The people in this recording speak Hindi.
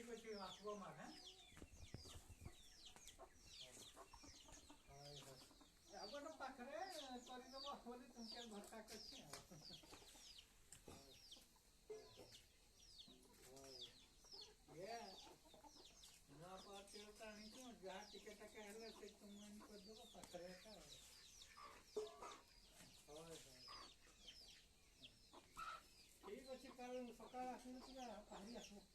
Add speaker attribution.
Speaker 1: ठीक अच्छे आसबो मार हैं अब तो पाखरे करी दबो बोली तुमके भरता करछे ये ना पाते कानी को जहाँ टिकट का है से तुम मन कर दो पाखरे का ठीक अच्छे कल सकाळ आसू तुला पाहरी आसू